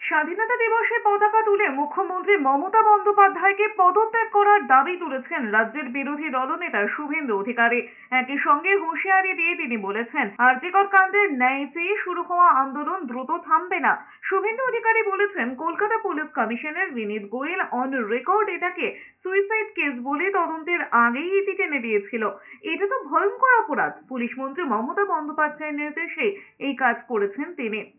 স্বাধীনতা দিবসে পতাকা তুলে মুখ্যমন্ত্রী মমতা বন্দ্যোপাধ্যায়কে পদত্যাগ করার দাবি তুলেছেন রাজ্যের বিরোধী দলনেতা শুভেন্দু অধিকারী। একই সঙ্গে হুঁশিয়ারি দিয়ে তিনি বলেছেন, আরজিকর কাণ্ডের ন্যায় চেয়ে শুরু হওয়া আন্দোলন দ্রুত থামবে না। শুভেন্দু অধিকারী বলেছেন, Kolkata police commissioner Vineet Goyal on record এটাকে সুইসাইড কেস বলে তদন্তের আগেই ইতি টেনে দিয়েছিল। এটা তো ভয়ঙ্কর অপরাধ। পুলিশ মন্ত্রী মমতা বন্দ্যোপাধ্যায়ের নির্দেশে এই কাজ করেছেন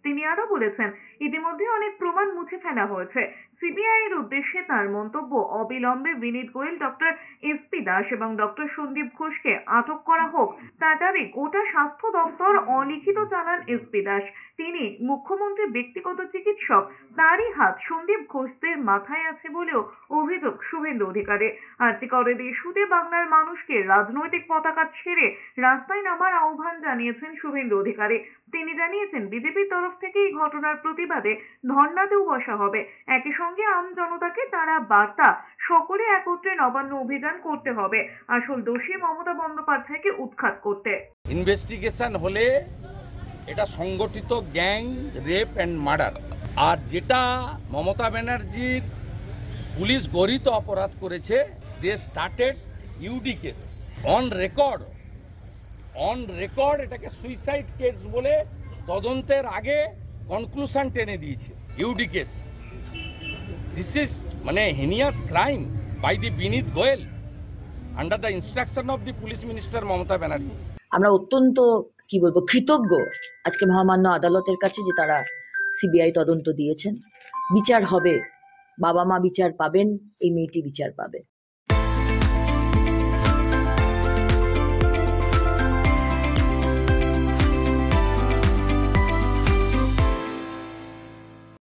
তিনি আরো বলেছেন, ইতিমধ্যে অনেক প্রমাণ মুছে ফেলা হয়েছে। সিবিআই এর উদ্দেশ্যে তার মন্তব্য, অবিলম্বে বিনীত গোয়েল, ডক্টর এসপি দাস এবং ডক্টর সন্দীপ ঘোষকে আটক করা হোক। তার দাবি, গোটা স্বাস্থ্য দপ্তর অলিখিত চালান এসপি দাস। তিনি মুখ্যমন্ত্রীর ব্যক্তিগত চিকিৎসক। তারই হাত সন্দীপ ঘোষদের মাথায় আছে বলেও অভিযোগ শুভেন্দু অধিকারী। আরজিকরের ইস্যুতে বাংলার মানুষকে রাজনৈতিক পতাকা ছেড়ে রাস্তায় নামার আহ্বান জানিয়েছেন শুভেন্দু অধিকারী। তিনি জানিয়েছেন, বিজেপির তরফ থেকে এই ঘটনার প্রতিবাদে ধর্ণাতেও বসা হবে। একই সঙ্গে আম জনতাকে তারা বার্তা, সকলে একত্রে নবান্ন অভিযান করতে হবে, আসল দোষী মমতা বন্দ্যোপাধ্যায়কে উৎখাত করতে। ইনভেস্টিগেশন হলে এটা সংগঠিত গ্যাং রেপ অ্যান্ড মার্ডার। আর যেটা মমতা ব্যানার্জির পুলিশ গরিত অপরাধ করেছে, they started UD case on record এটাকে সুইসাইড কেস বলে তদন্তের আগে কনক্লুশন টেনে দিয়েছে। ইউডি কেস, দিস ইজ মানে heinous crime by the Vineet Goyal under the instruction of the police minister Mamata Banerjee. আমরা অত্যন্ত কৃতজ্ঞ আজকে মহামান্য আদালতের কাছে যে তারা সিবিআই তদন্ত দিয়েছেন। বিচার হবে, বাবা মা বিচার পাবেন, এই মেয়েটি বিচার পাবে।